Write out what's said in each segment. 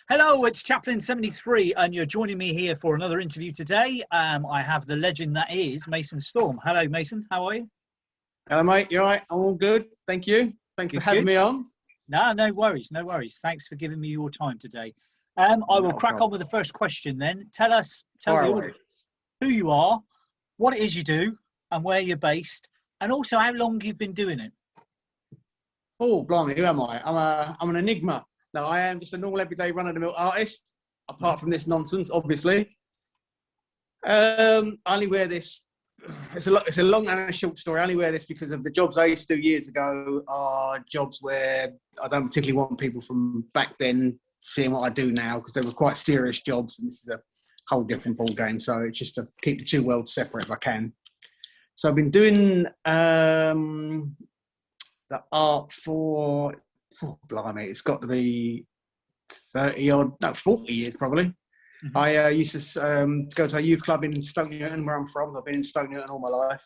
Hello, it's Chaplin73, and you're joining me here for another interview today. I have the legend that is Mason Storm. Hello, Mason. How are you? Hello, mate. You all right? All good. Thank you. Thanks for having me on. No worries. No worries. Thanks for giving me your time today. I will crack on with the first question then. Tell the audience who you are, what it is you do, and where you're based, and also how long you've been doing it. Oh, blimey, who am I? I'm an enigma. No, I am just a normal, everyday, run-of-the-mill artist, apart from this nonsense, obviously. I only wear this. It's a long and a short story. I only wear this because of the jobs I used to do years ago are jobs where I don't particularly want people from back then seeing what I do now, because they were quite serious jobs, and this is a whole different ball game. So it's just to keep the two worlds separate if I can. So I've been doing the art for, blimey, it's got to be 40 years probably. Mm-hmm. I used to go to a youth club in Stoke Newington, where I'm from. I've been in Stoke Newington all my life.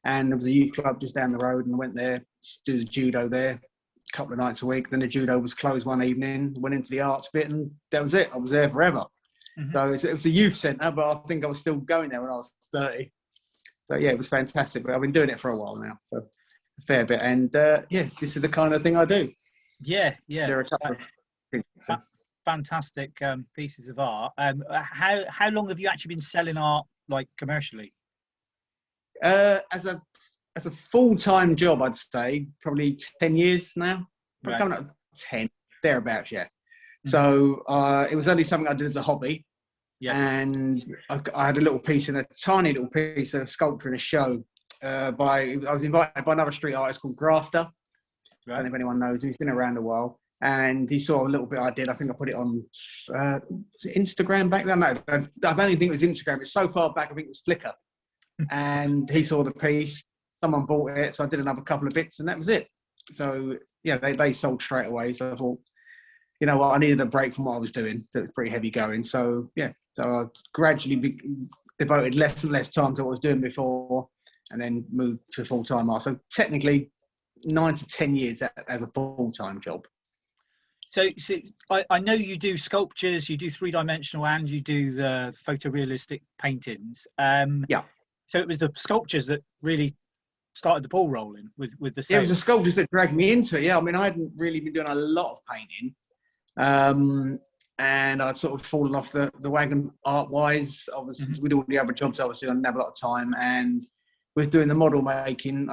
And there was a youth club just down the road, and I went there to do the judo there a couple of nights a week. Then the judo was closed one evening, went into the arts bit, and that was it. I was there forever. Mm-hmm. So it was a youth centre, but I think I was still going there when I was 30. So yeah, it was fantastic. But I've been doing it for a while now, so a fair bit. And yeah, this is the kind of thing I do. Yeah. There are a couple of things. So. Fantastic pieces of art. How long have you actually been selling art, like, commercially? As a full-time job, I'd say probably 10 years now. Right. Coming up 10, thereabouts, yeah. Mm-hmm. So it was only something I did as a hobby. Yeah. And I had a tiny little piece of sculpture in a show. I was invited by another street artist called Grafter. Right. I don't know if anyone knows him. He's been around a while. And he saw a little bit I did. I think I put it on was it Instagram back then. No, I don't even think it was Instagram. It's so far back, I think it was Flickr. And he saw the piece. Someone bought it. So I did another couple of bits, and that was it. So, yeah, they sold straight away. So I thought, you know what, I needed a break from what I was doing. So it was pretty heavy going. So, yeah. So I gradually devoted less and less time to what I was doing before, and then moved to full-time art. So technically, 9 to 10 years as a full-time job. So I know you do sculptures, you do three-dimensional, and you do the photorealistic paintings. Yeah. So it was the sculptures that really started the ball rolling with the sales. Yeah, it was the sculptures that dragged me into it. Yeah, I mean, I hadn't really been doing a lot of painting, and I'd sort of fallen off the wagon art-wise. With all the other jobs I was doing, I didn't have a lot of time, and with doing the model making,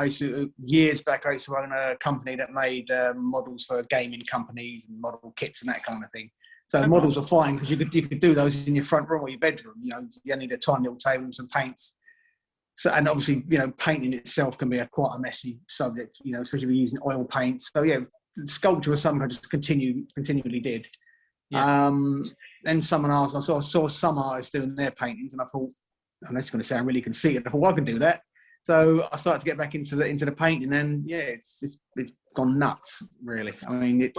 years back, I used to own a company that made models for gaming companies and model kits and that kind of thing. So models are fine because you could do those in your front room or your bedroom. You know, you need a tiny little table and some paints. So, and obviously, you know, painting itself can be quite a messy subject. You know, especially if you're using oil paints. So yeah, sculpture was something I just continually did. Yeah. Then someone asked, I saw some artists doing their paintings, and I thought, and that's going to sound really conceited. I thought, well, I can do that. So I started to get back into the painting, and yeah, it's gone nuts, really. I mean,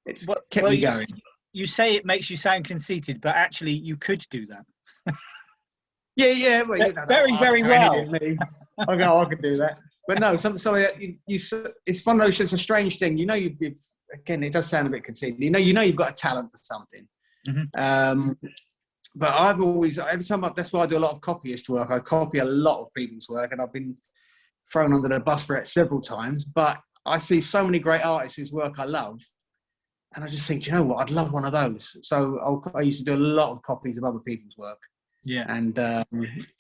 it's kept me going. You say it makes you sound conceited, but actually, you could do that. Yeah. Well, you know, very well. I go, I could do that, but no. It's one of those. It's a strange thing. You know, again, it does sound a bit conceited. You know, you've got a talent for something. Mm-hmm. But I've always, every time, that's why I do a lot of copyist work. I copy a lot of people's work, and I've been thrown under the bus for it several times. But I see so many great artists whose work I love, and I just think, you know what, I'd love one of those. So I used to do a lot of copies of other people's work. Yeah. And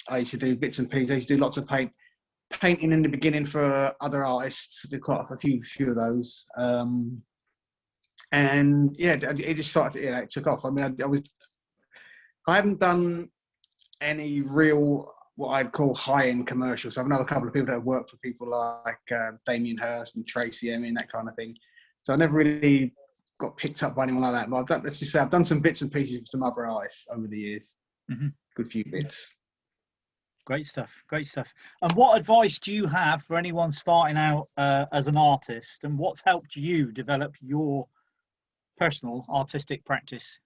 I used to do bits and pieces. I used to do lots of painting in the beginning for other artists. I did quite a few of those. And yeah, it just started, it took off. I mean, I haven't done any real, what I'd call high-end commercials. I've known a couple of people that have worked for people like Damien Hirst and Tracy Emin, that kind of thing. So I never really got picked up by anyone like that. But I've done some bits and pieces for some other artists over the years. Mm-hmm. Good few bits. Great stuff. And what advice do you have for anyone starting out as an artist, and what's helped you develop your personal artistic practice?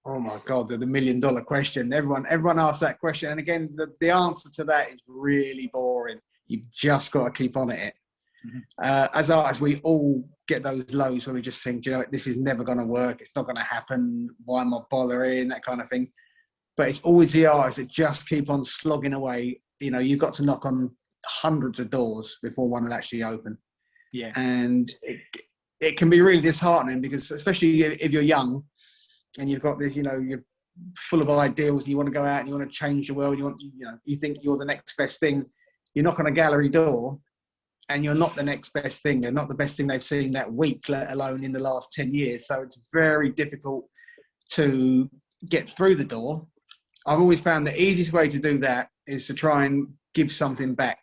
Oh my God, the $1 million question. Everyone asks that question. And again, the answer to that is really boring. You've just got to keep on at it. As artists, we all get those lows where we just think, you know, this is never going to work. It's not going to happen. Why am I bothering? That kind of thing. But it's always the artists that just keep on slogging away. You know, you've got to knock on hundreds of doors before one will actually open. Yeah. And it can be really disheartening because, especially if you're young and you've got this, you know, you're full of ideals, you want to go out and you want to change the world, you think you're the next best thing. You knock on a gallery door and you're not the next best thing. They're not the best thing they've seen that week, let alone in the last 10 years. So it's very difficult to get through the door. I've always found the easiest way to do that is to try and give something back.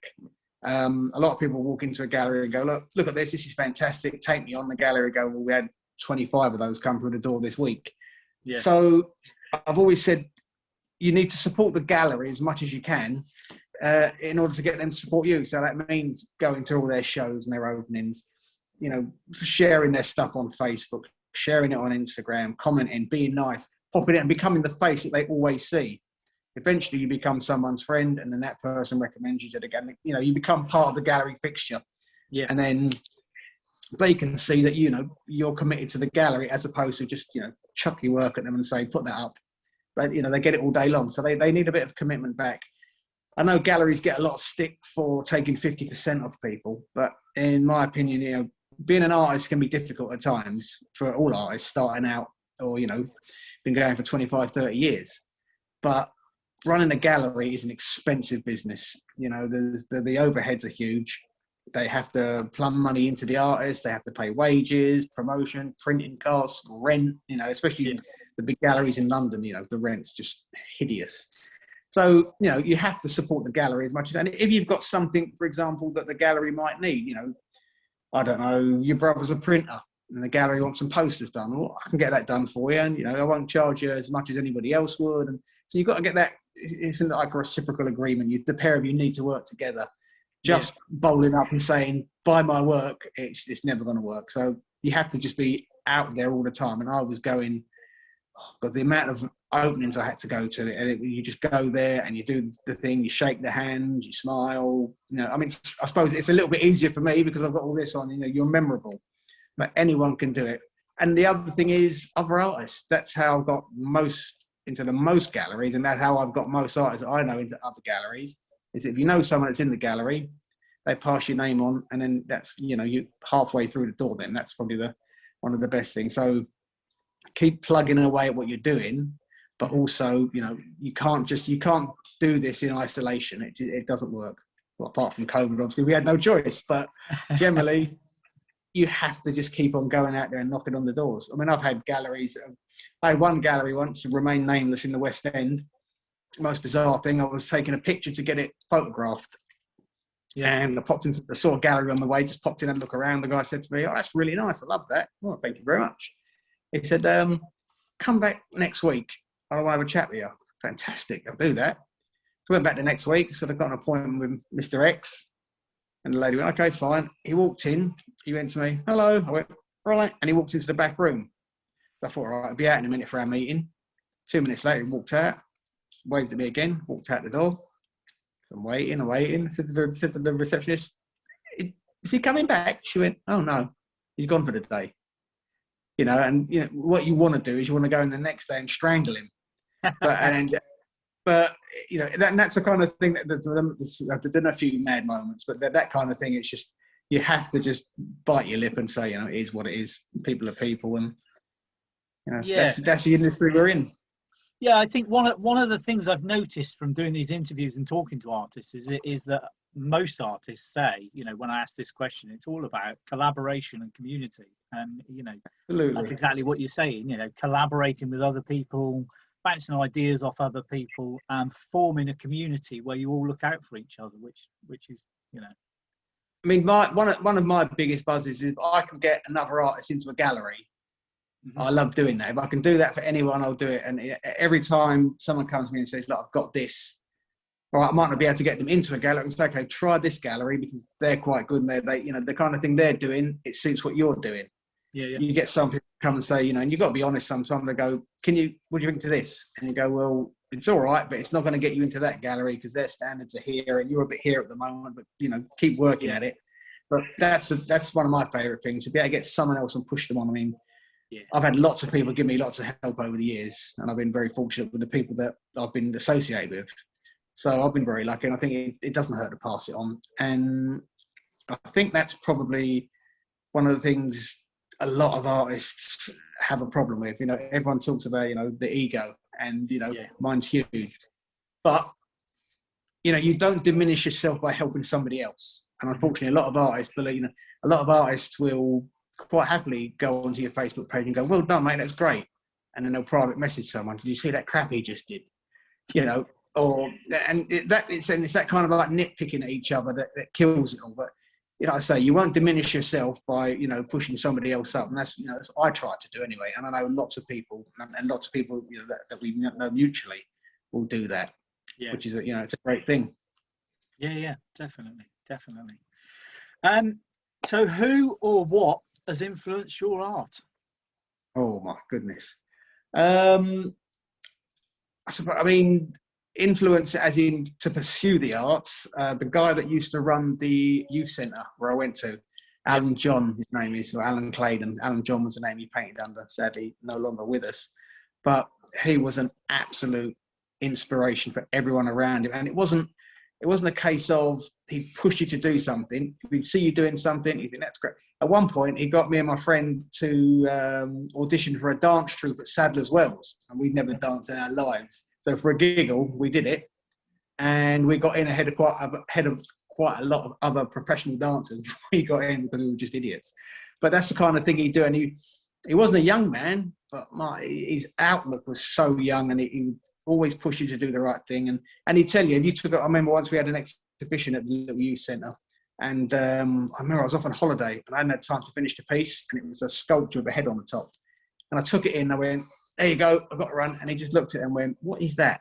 A lot of people walk into a gallery and go, look at this is fantastic, take me on. The gallery go, well, we had 25 of those come through the door this week. Yeah. So I've always said you need to support the gallery as much as you can in order to get them to support you. So that means going to all their shows and their openings, you know, sharing their stuff on Facebook, sharing it on Instagram, commenting, being nice, popping it and becoming the face that they always see. Eventually you become someone's friend and then that person recommends you to the gallery. You know, you become part of the gallery fixture. Yeah. And then they can see that, you know, you're committed to the gallery as opposed to just, you know, chuck your work at them and say, put that up. But, you know, they get it all day long. So they need a bit of commitment back. I know galleries get a lot of stick for taking 50% off people, but in my opinion, you know, being an artist can be difficult at times for all artists starting out or, you know, been going for 25, 30 years. But running a gallery is an expensive business. You know, the overheads are huge. They have to plumb money into the artists. They have to pay wages, promotion, printing costs, rent, you know, especially the big galleries in London, you know, the rent's just hideous. So, you know, you have to support the gallery as much as, and if you've got something, for example, that the gallery might need, you know, I don't know, your brother's a printer and the gallery wants some posters done. Well, I can get that done for you. And, you know, I won't charge you as much as anybody else would. And so you've got to get that. It's like a reciprocal agreement. The pair of you need to work together. Just bowling up and saying, buy my work, it's never going to work. So you have to just be out there all the time. And I was going, but the amount of openings I had to go to, and you just go there and you do the thing, you shake the hand, you smile. You know, I mean, I suppose it's a little bit easier for me because I've got all this on. You know, you're memorable, but anyone can do it. And the other thing is other artists. That's how I've got into the most galleries, and that's how I've got most artists that I know into other galleries. Is if you know someone that's in the gallery, they pass your name on, and then that's, you know, you halfway through the door. Then that's probably one of the best things. So keep plugging away at what you're doing, but also, you know, you can't do this in isolation. It doesn't work. Well, apart from COVID, obviously we had no choice, but generally you have to just keep on going out there and knocking on the doors. I mean, I've had galleries. I had one gallery once, to remain nameless, in the West End. Most bizarre thing, I was taking a picture to get it photographed. Yeah. And I saw a gallery on the way, just popped in and look around. The guy said to me, "Oh, that's really nice. I love that." "Well, thank you very much." He said, "Come back next week. I want to have a chat with you." "Fantastic, I'll do that." So I went back the next week, said I've got an appointment with Mr. X. And the lady went, "Okay, fine." He walked in, he went to me, "Hello." I went, "Right." And he walked into the back room. So I thought, all right, I'll be out in a minute for our meeting. 2 minutes later, he walked out, waved at me again, walked out the door. So I'm waiting. I said to the receptionist, "Is he coming back?" She went, "Oh no, he's gone for the day." You know, and you know what you want to do is you want to go in the next day and strangle him. But you know, that's the kind of thing that I've done a few mad moments, but that kind of thing, it's just, you have to just bite your lip and say, you know, it is what it is. People are people, and you know, that's the industry we're in. Yeah, I think one of the things I've noticed from doing these interviews and talking to artists is that most artists say, you know, when I ask this question, it's all about collaboration and community. And, you know, absolutely, that's exactly what you're saying, you know, collaborating with other people, bouncing ideas off other people, and forming a community where you all look out for each other, which is, you know. I mean, one of my biggest buzzes is if I can get another artist into a gallery. Mm-hmm. I love doing that. If I can do that for anyone, I'll do it. And every time someone comes to me and says, "Look, I've got this," or I might not be able to get them into a gallery, and say, "Okay, try this gallery because they're quite good, and they you know, the kind of thing they're doing, it suits what you're doing." Yeah. You get some people come and say, you know, and you've got to be honest sometimes. They go, what do you think to this? And you go, "Well, it's all right, but it's not going to get you into that gallery because their standards are here and you're a bit here at the moment, but, you know, keep working at it." But that's one of my favourite things, to be able to get someone else and push them on. I mean, Yeah. I've had lots of people give me lots of help over the years, and I've been very fortunate with the people that I've been associated with. So I've been very lucky, and I think it doesn't hurt to pass it on. And I think that's probably one of the things a lot of artists have a problem with. You know, everyone talks about, you know, the ego, and, you know, mine's huge. But, you know, you don't diminish yourself by helping somebody else. And unfortunately, a lot of artists believe, you know, a lot of artists will quite happily go onto your Facebook page and go, well done, mate, that's great. And then they'll private message someone, did you see that crap he just did? You know, or, and it's that kind of like nitpicking at each other that kills it all. But, you know, I say, you won't diminish yourself by, you know, pushing somebody else up. And that's, you know, that's what I try to do anyway. And I know lots of people, and lots of people, you know, that we know mutually will do that, which is, you know, it's a great thing. Yeah, definitely. So who or what has influenced your art? Oh my goodness. I mean, influence as in to pursue the arts. The guy that used to run the youth centre where I went to, Alan John, his name is, or Alan Claydon. Alan John was the name he painted under, sadly no longer with us. But he was an absolute inspiration for everyone around him. And it wasn't a case of he pushed you to do something. He'd see you doing something, you think that's great. At one point, he got me and my friend to audition for a dance troupe at Sadler's Wells, and we'd never danced in our lives. So for a giggle, we did it, and we got in ahead of quite a lot of other professional dancers. We got in because we were just idiots. But that's the kind of thing he'd do. And he wasn't a young man, but his outlook was so young, and he always push you to do the right thing. And he'd tell you, if you took it, I remember once we had an exhibition at the little youth centre, and I remember I was off on holiday and I hadn't had time to finish the piece, and it was a sculpture with a head on the top. And I took it in and I went, there you go, I've got to run. And he just looked at it and went, what is that?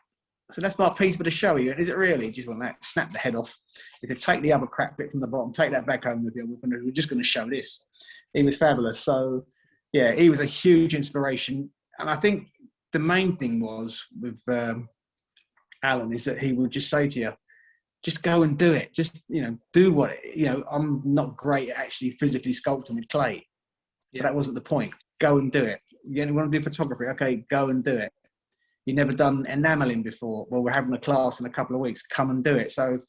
So that's my piece for the show. You, is it really? He just went that, snap the head off. He said, take the other crap bit from the bottom, take that back home with you. We're just going to show this. He was fabulous. So yeah, he was a huge inspiration. And I think the main thing was with Alan is that he would just say to you, just go and do it. Just, you know, do what, you know, I'm not great at actually physically sculpting with clay. But that wasn't the point. Go and do it. You want to do photography? Okay, go and do it. You've never done enameling before? Well, we're having a class in a couple of weeks. Come and do it. So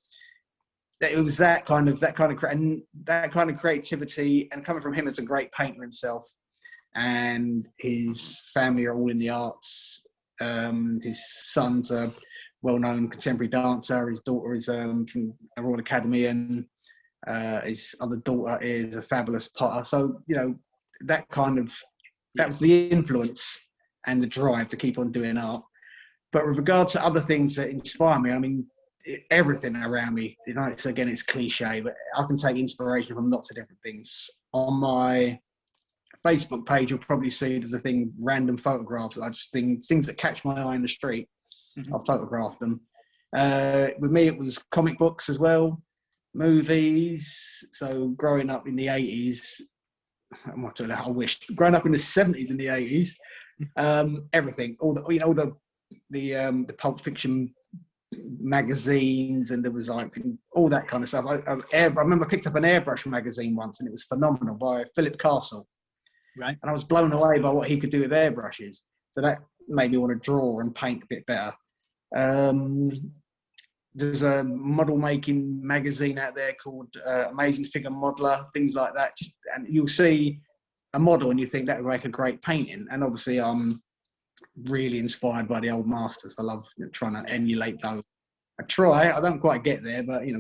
it was that kind of creativity, and coming from him as a great painter himself, and his family are all in the arts. His son's a well-known contemporary dancer. His daughter is from the Royal Academy, and his other daughter is a fabulous potter. So, you know, that was the influence and the drive to keep on doing art. But with regard to other things that inspire me, I mean, everything around me, you know, it's cliche, but I can take inspiration from lots of different things. On my Facebook page, you'll probably see the thing, random photographs. I just think things that catch my eye in the street, I'll photograph them. With me, it was comic books as well, movies. So growing up in the 80s, I wish, growing up in the 70s and the 80s, everything, all the Pulp Fiction magazines, and there was like all that kind of stuff. I remember I picked up an airbrush magazine once, and it was phenomenal, by Philip Castle. Right. And I was blown away by what he could do with airbrushes. So that made me want to draw and paint a bit better. There's a model making magazine out there called Amazing Figure Modeler, things like that. And you'll see a model and you think that would make a great painting. And obviously I'm really inspired by the old masters. I love trying to emulate those. I don't quite get there, but you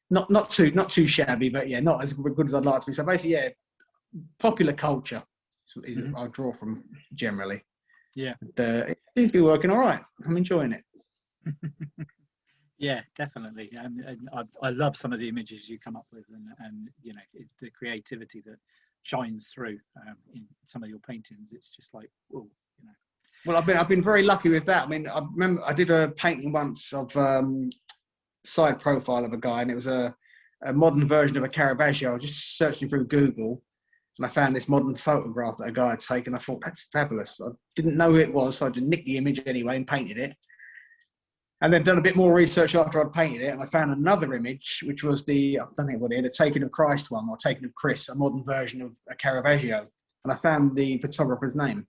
know, not too shabby, but yeah, not as good as I'd like to be. So basically, yeah, popular culture is I draw from generally. Yeah. It seems to be working all right. I'm enjoying it. Yeah, definitely. And I love some of the images you come up with, and you know, the creativity that shines through in some of your paintings. It's just like, oh, you know. Well, I've been very lucky with that. I mean, I remember I did a painting once of side profile of a guy, and it was a modern version of a Caravaggio. I was just searching through Google, and I found this modern photograph that a guy had taken. I thought, that's fabulous. I didn't know who it was, so I just nicked the image anyway and painted it. And then done a bit more research after I'd painted it, and I found another image, which was I don't think what it is, the Taking of Christ one, or Taking of Chris, a modern version of a Caravaggio. And I found the photographer's name.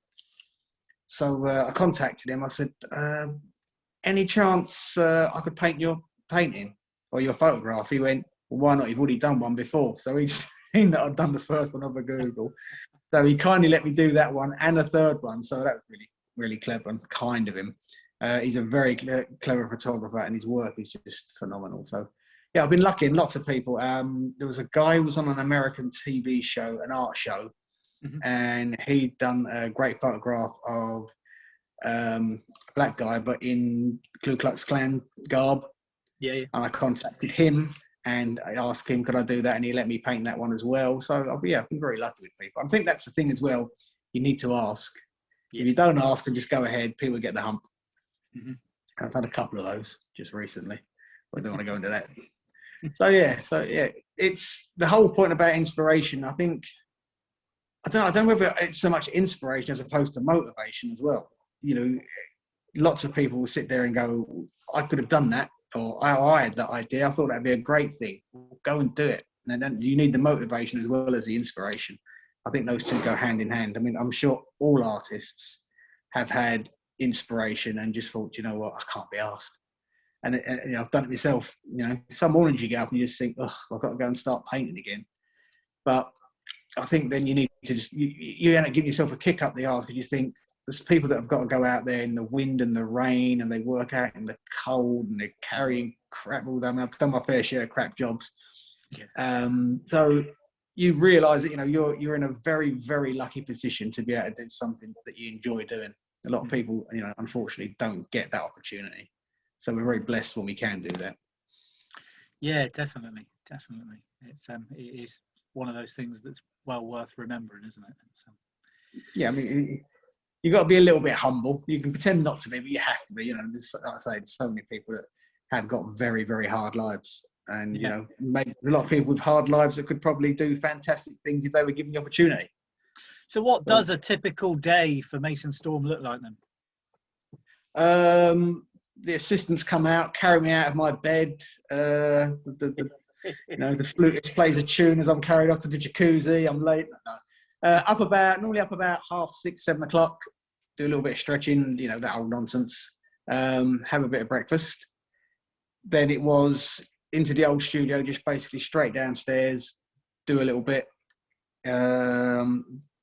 So I contacted him. I said, any chance I could paint your painting or your photograph? He went, well, why not? You've already done one before. So he'd seen that I'd done the first one over Google. So he kindly let me do that one and a third one. So that was really, really clever and kind of him. He's a very clever photographer, and his work is just phenomenal. So, yeah, I've been lucky, and lots of people. There was a guy who was on an American TV show, an art show, and he'd done a great photograph of a black guy, but in Ku Klux Klan garb. Yeah. And I contacted him, and I asked him, could I do that? And he let me paint that one as well. So, I've been very lucky with people. I think that's the thing as well. You need to ask. Yes. If you don't ask and just go ahead, people get the hump. I've had a couple of those just recently. I don't want to go into that. So yeah, it's the whole point about inspiration. I think I don't know whether it's so much inspiration as opposed to motivation as well. You know, lots of people will sit there and go, "I could have done that," or "I had that idea. I thought that'd be a great thing. Go and do it." And then you need the motivation as well as the inspiration. I think those two go hand in hand. I mean, I'm sure all artists have had inspiration and just thought, you know what, I can't be asked. And I've done it myself. You know, some mornings you get up and you just think, oh, I've got to go and start painting again. But I think then you need to just you end up giving yourself a kick up the arse, because you think there's people that have got to go out there in the wind and the rain, and they work out in the cold, and they're carrying crap all day. I mean, I've done my fair share of crap jobs. Yeah. So you realise that, you know, you're in a very, very lucky position to be able to do something that you enjoy doing. A lot of people, you know, unfortunately don't get that opportunity. So we're very blessed when we can do that. Yeah, definitely. It is one of those things that's well worth remembering, isn't it? Yeah, I mean, you got to be a little bit humble. You can pretend not to be, but you have to be. You know, like I say, there's so many people that have got very, very hard lives, and you know, maybe there's a lot of people with hard lives that could probably do fantastic things if they were given the opportunity. So what does a typical day for Mason Storm look like then? The assistants come out, carry me out of my bed. You know, the flutist plays a tune as I'm carried off to the jacuzzi. I'm late. Normally up about 6:30, 7 o'clock. Do a little bit of stretching, you know, that old nonsense. Have a bit of breakfast. Then it was into the old studio, just basically straight downstairs, do a little bit.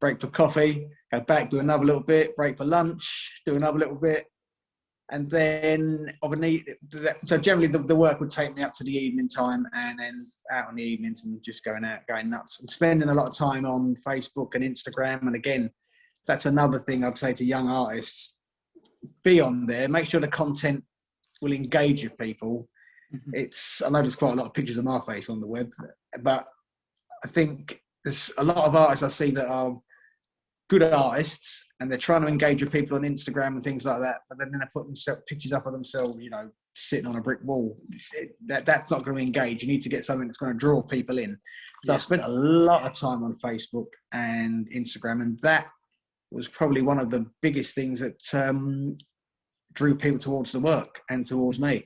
Break for coffee, go back, do another little bit, break for lunch, do another little bit. And then so generally the work would take me up to the evening time, and then out on the evenings and just going nuts. I'm spending a lot of time on Facebook and Instagram. And again, that's another thing I'd say to young artists. Be on there, make sure the content will engage with people. I know there's quite a lot of pictures of my face on the web, but I think there's a lot of artists I see that are good artists, and they're trying to engage with people on Instagram and things like that, but then they're putting pictures up of themselves, you know, sitting on a brick wall. That's not going to engage. You need to get something that's going to draw people in. So I spent a lot of time on Facebook and Instagram, and that was probably one of the biggest things that drew people towards the work and towards me.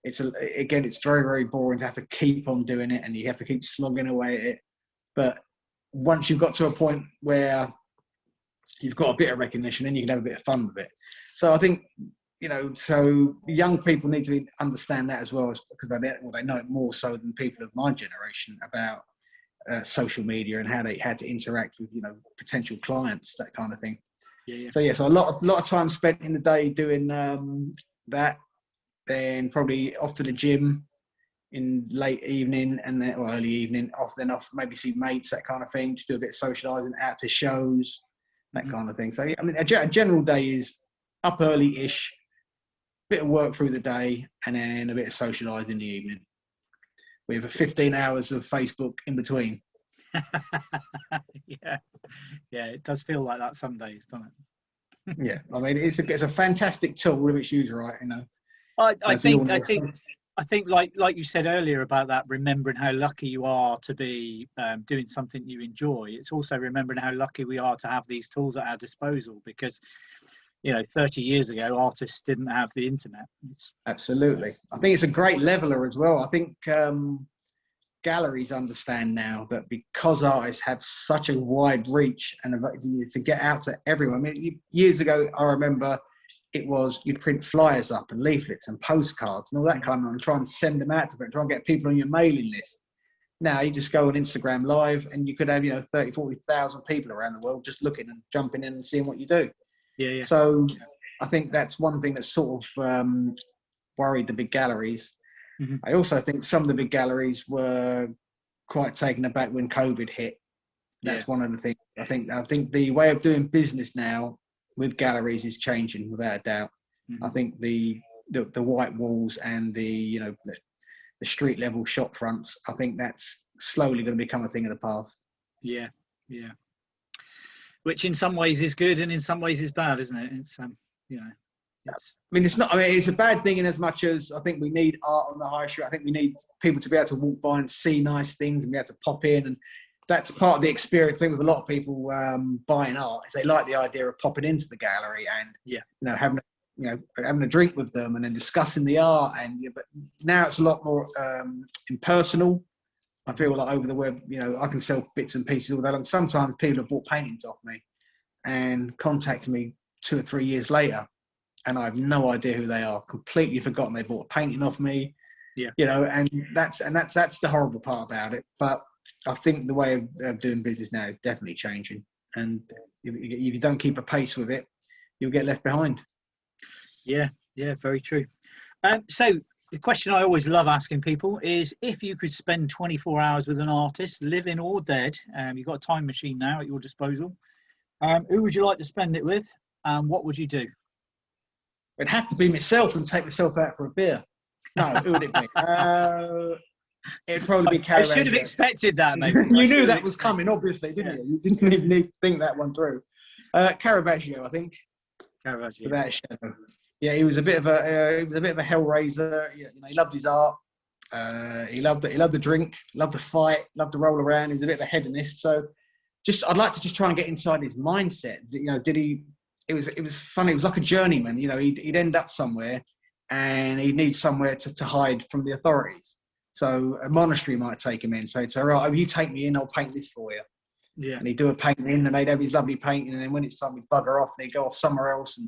It's very, very boring to have to keep on doing it, and you have to keep slogging away at it. But once you've got to a point where you've got a bit of recognition, then you can have a bit of fun with it. So I think, you know, so young people need to understand that as well, because they know it more so than people of my generation about social media and how they had to interact with, you know, potential clients, that kind of thing. Yeah. So a lot of time spent in the day doing that. Then probably off to the gym in late evening or early evening, off maybe see mates, that kind of thing, just do a bit of socialising, out to shows, that kind of thing. So, I mean, a general day is up early-ish, bit of work through the day, and then a bit of socialising in the evening. We have 15 hours of Facebook in between. Yeah, it does feel like that some days, doesn't it? Yeah, I mean, it's a fantastic tool if it's used right, you know. I think like you said earlier about that, remembering how lucky you are to be doing something you enjoy. It's also remembering how lucky we are to have these tools at our disposal, because 30 years ago, artists didn't have the internet. Absolutely. I think it's a great leveler as well. I think galleries understand now that because artists have such a wide reach and to get out to everyone. I mean, years ago, I remember it was you'd print flyers up and leaflets and postcards and all that kind of, and try and send them out to people, try and get people on your mailing list. Now you just go on Instagram Live and you could have 30, 40,000 people around the world just looking and jumping in and seeing what you do. Yeah. So I think that's one thing that sort of worried the big galleries. Mm-hmm. I also think some of the big galleries were quite taken aback when COVID hit. That's one of the things. I think the way of doing business now with galleries is changing without a doubt. Mm-hmm. I think the white walls and the street level shop fronts, I think that's slowly going to become a thing of the past. Yeah. Which in some ways is good and in some ways is bad, isn't it? It's it's not. I mean, it's a bad thing in as much as I think we need art on the high street. I think we need people to be able to walk by and see nice things and be able to pop in, and that's part of the experience thing with a lot of people buying art. Is they like the idea of popping into the gallery and having a drink with them and then discussing the art. And but now it's a lot more impersonal. I feel like over the web, I can sell bits and pieces all day long. Sometimes people have bought paintings off me and contacted me 2 or 3 years later, and I have no idea who they are. Completely forgotten they bought a painting off me. Yeah. And that's the horrible part about it. But I think the way of doing business now is definitely changing. And if you don't keep a pace with it, you'll get left behind. Yeah, very true. So the question I always love asking people is, if you could spend 24 hours with an artist, living or dead, you've got a time machine now at your disposal, who would you like to spend it with, and what would you do? It'd have to be myself and take myself out for a beer. No, who would it be? It'd probably be Caravaggio. I should have expected that, mate. You knew that was coming, obviously, didn't you? You didn't even need to think that one through. Caravaggio, I think. Caravaggio. Without a shadow. Yeah, he was a bit of a hellraiser. He loved his art. He loved the drink, loved the fight, loved to roll around. He was a bit of a hedonist. So, I'd like to just try and get inside his mindset. Did he? It was funny. It was like a journeyman. He'd end up somewhere, and he'd need somewhere to hide from the authorities. So a monastery might take him in. So it's all right. You take me in, I'll paint this for you. Yeah. And he'd do a painting, and they'd have his lovely painting, and then when it's time, he'd bugger off and he'd go off somewhere else, and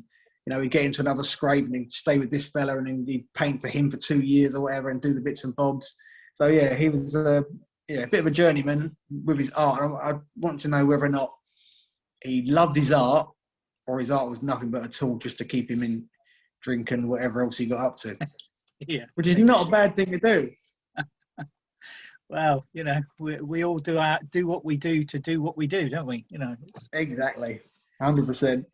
he'd get into another scrape and he'd stay with this fella, and then he'd paint for him for 2 years or whatever and do the bits and bobs. So yeah, he was a bit of a journeyman with his art. I want to know whether or not he loved his art, or his art was nothing but a tool just to keep him in drink and whatever else he got up to. Yeah, which is not a bad thing to do. Well, we all do what we do to do what we do, don't we? Exactly, 100%.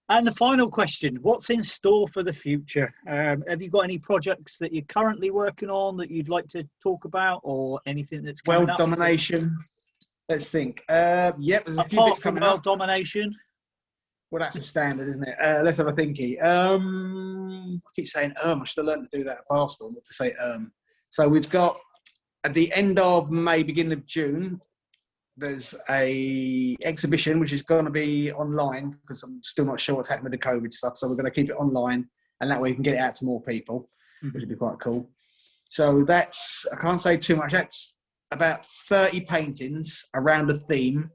And the final question: what's in store for the future? Have you got any projects that you're currently working on that you'd like to talk about, or anything that's coming up? World domination. Let's think. Yep, there's a few Apart bits from coming world up. Domination. Well, that's a standard, isn't it? Let's have a thinky. I keep saying I should have learned to do that at Barstool, not to say So we've got, at the end of May, beginning of June, there's a exhibition which is going to be online, because I'm still not sure what's happening with the COVID stuff. So we're going to keep it online, and that way we can get it out to more people, which would be quite cool. So that's, I can't say too much. That's about 30 paintings around a theme.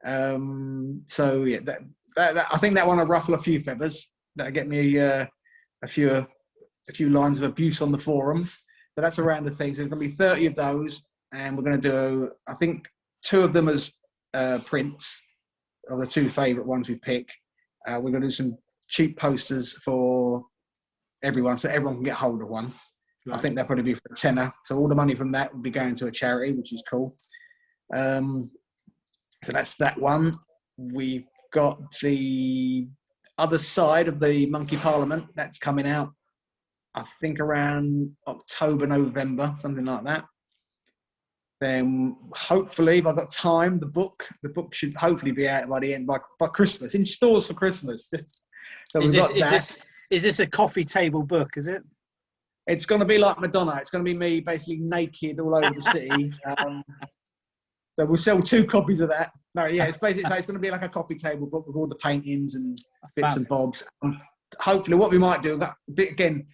So yeah, that I think that one will ruffle a few feathers. That'll get me a few lines of abuse on the forums. So that's around the thing. So there's going to be 30 of those, and we're going to do, I think, 2 of them as prints, are the 2 favourite ones we pick. We're going to do some cheap posters for everyone, so everyone can get hold of one. Right. I think they'll probably be for a tenner. So all the money from that will be going to a charity, which is cool. So that's that one. We've got the other side of the Monkey Parliament. That's coming out, I think, around October, November, something like that. Then hopefully, if I've got time, the book should hopefully be out by the end, by Christmas, in stores for Christmas. So is this a coffee table book, is it? It's going to be like Madonna. It's going to be me basically naked all over the city. So we'll sell 2 copies of that. No, yeah, it's basically it's going to be like a coffee table book with all the paintings and bits and bobs. And hopefully, what we might do, again,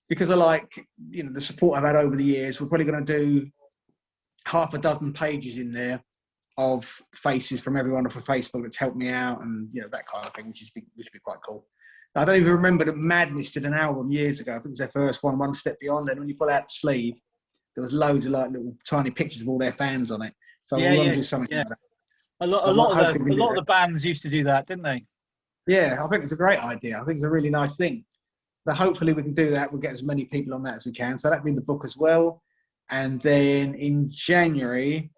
because I like the support I've had over the years, we're probably going to do half a dozen pages in there of faces from everyone off of Facebook that's helped me out, and that kind of thing, which would be quite cool. I don't even remember that Madness did an album years ago. I think it was their first one, One Step Beyond. And when you pull out the sleeve, there was loads of like little tiny pictures of all their fans on it. So we'll do something like that. A lot of the bands used to do that, didn't they? Yeah, I think it's a great idea. I think it's a really nice thing. So hopefully we can do that. We'll get as many people on that as we can. So that'll be in the book as well. And then in January,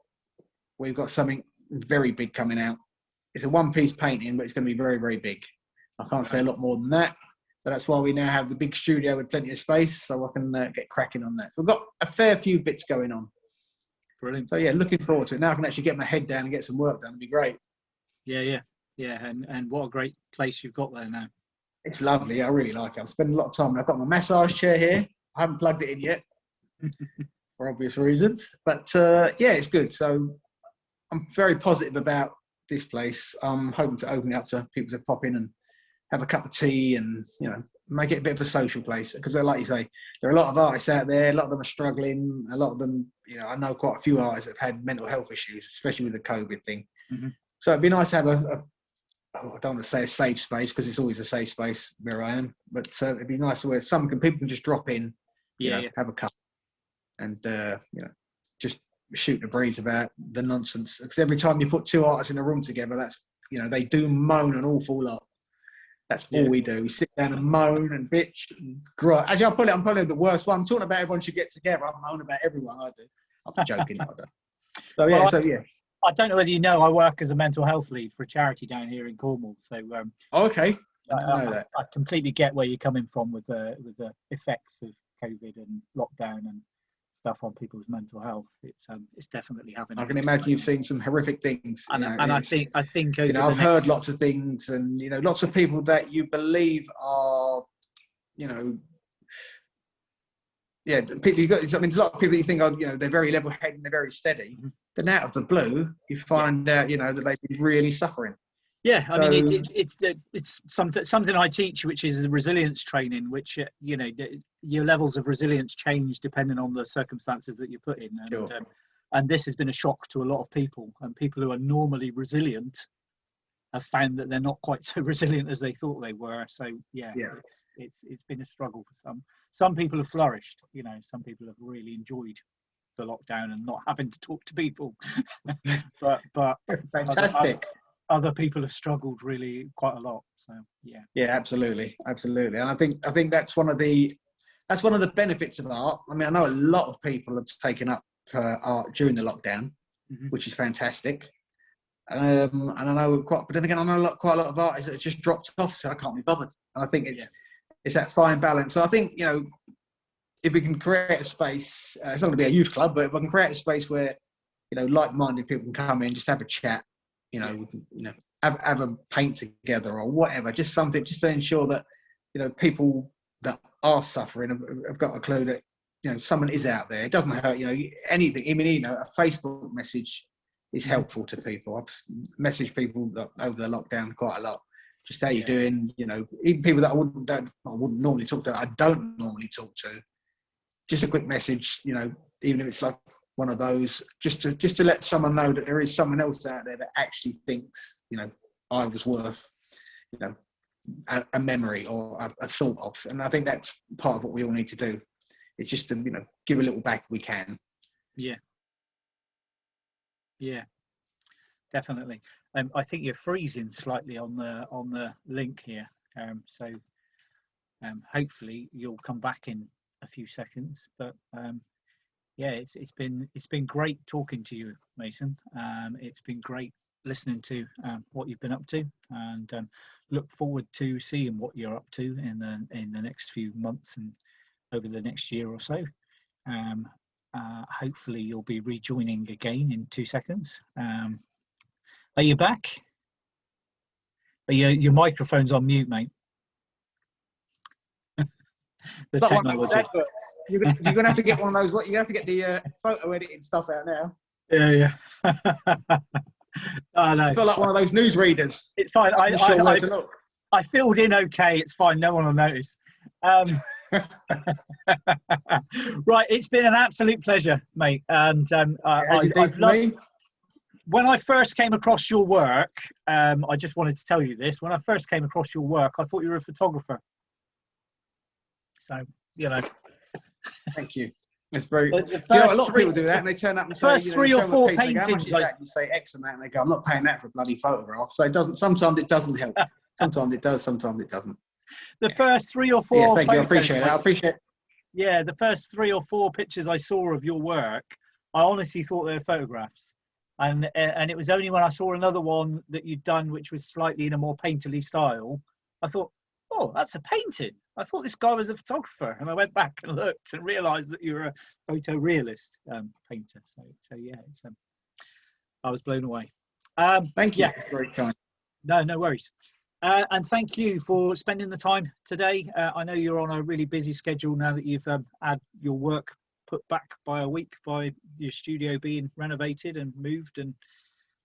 we've got something very big coming out. It's a one-piece painting, but it's going to be very, very big. I can't say a lot more than that. But that's why we now have the big studio with plenty of space, so I can get cracking on that. So we've got a fair few bits going on. Brilliant. So, yeah, looking forward to it. Now I can actually get my head down and get some work done. It'd be great. Yeah. And what a great place you've got there now. It's lovely. I really like it. I'm spending a lot of time. I've got my massage chair here. I haven't plugged it in yet for obvious reasons. But, yeah, it's good. So I'm very positive about this place. I'm hoping to open it up to people to pop in and have a cup of tea and, make it a bit of a social place. Because like you say, there are a lot of artists out there. A lot of them are struggling. A lot of them, I know quite a few artists that have had mental health issues, especially with the COVID thing. Mm-hmm. So it'd be nice to have I don't want to say a safe space because it's always a safe space where I am. But it'd be nice where people can just drop in, have a cup and, just shoot the breeze about the nonsense. Because every time you put 2 artists in a room together, that's, they do moan an awful lot. That's all we do. We sit down and moan and bitch and grow. Actually, I'm probably the worst one. I'm talking about everyone should get together. I moan about everyone I do. I'm joking. I don't know whether you know, I work as a mental health lead for a charity down here in Cornwall. So, okay. I didn't know that. I completely get where you're coming from with the effects of COVID and lockdown and stuff on people's mental health. It's definitely having. I can imagine you've seen some horrific things. I think I've heard lots of things, and lots of people that you believe are, people you got. I mean, a lot of people that you think are, they're very level-headed and they're very steady. Mm-hmm. Then out of the blue, you find out, that they've been really suffering. Yeah, I mean, it's something I teach, which is resilience training, which, your levels of resilience change depending on the circumstances that you're put in. And, sure. And this has been a shock to a lot of people, and people who are normally resilient have found that they're not quite so resilient as they thought they were. So, it's been a struggle for some. Some people have flourished, some people have really enjoyed the lockdown and not having to talk to people. but fantastic. Other people have struggled really quite a lot. So yeah, absolutely, and I think that's one of the benefits of art. I mean, I know a lot of people have taken up art during the lockdown, mm-hmm. which is fantastic. And I know but then again, I know quite a lot of artists that have just dropped off, so I can't be bothered. And I think it's that fine balance. So I think if we can create a space, it's not going to be a youth club, but if I can create a space where like-minded people can come in, just have a chat. Have a paint together or whatever, just something, just to ensure that, people that are suffering have got a clue that, someone is out there. It doesn't hurt, anything. I mean, a Facebook message is helpful to people. I've messaged people over the lockdown quite a lot. Just how you doing, even people that I wouldn't normally talk to, I don't normally talk to. Just a quick message, even if it's like one of those, just to let someone know that there is someone else out there that actually thinks, I was worth, a memory or a thought of. And I think that's part of what we all need to do. It's just to, give a little back if we can. Yeah, definitely. I think you're freezing slightly on the link here. So hopefully you'll come back in a few seconds, but it's been great talking to you, Mason. It's been great listening to what you've been up to, and look forward to seeing what you're up to in the next few months and over the next year or so. Hopefully you'll be rejoining again in 2 seconds. Are you back? Your microphone's on mute, mate. The technology. You're going to have to get one of those. What you have to get the photo editing stuff out now. Yeah. Oh, no. I feel like one of those news readers. It's fine. I'm sure where to look. I filled in okay. It's fine. No one will notice. Right. It's been an absolute pleasure, mate. And I've loved. When I first came across your work, I just wanted to tell you this. When I first came across your work, I thought you were a photographer. So, you know. Thank you. It's very. You know, a lot of people do that, and they turn up and say, first 3 or 4 paintings. You say X amount, and they go, "I'm not paying that for a bloody photograph." So it doesn't. Sometimes it doesn't help. Sometimes it does. Sometimes it doesn't. The first 3 or 4. Yeah, thank you. I appreciate it. I appreciate it. Yeah, the first 3 or 4 pictures I saw of your work, I honestly thought they were photographs. And it was only when I saw another one that you'd done, which was slightly in a more painterly style, I thought, oh, that's a painting. I thought this guy was a photographer. And I went back and looked and realised that you were a photorealist painter. So yeah, it's, I was blown away. Thank you. Yeah. Very kind. No worries. And thank you for spending the time today. I know you're on a really busy schedule now that you've had your work put back by a week by your studio being renovated and moved and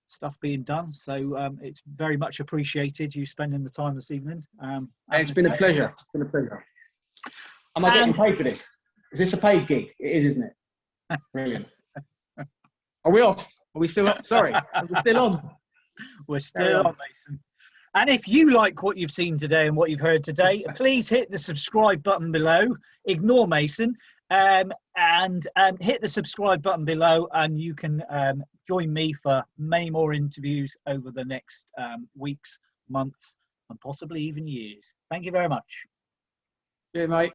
stuff being done. So it's very much appreciated you spending the time this evening. It's been a pleasure. It's been a pleasure. Am I getting paid for this? Is this a paid gig? It is, isn't it? Brilliant. Are we off? Are we still on? Sorry. Are we still on? We're still on, Mason. And if you like what you've seen today and what you've heard today, please hit the subscribe button below. Ignore Mason. And hit the subscribe button below, and you can join me for many more interviews over the next weeks, months, and possibly even years. Thank you very much. Yeah, mate.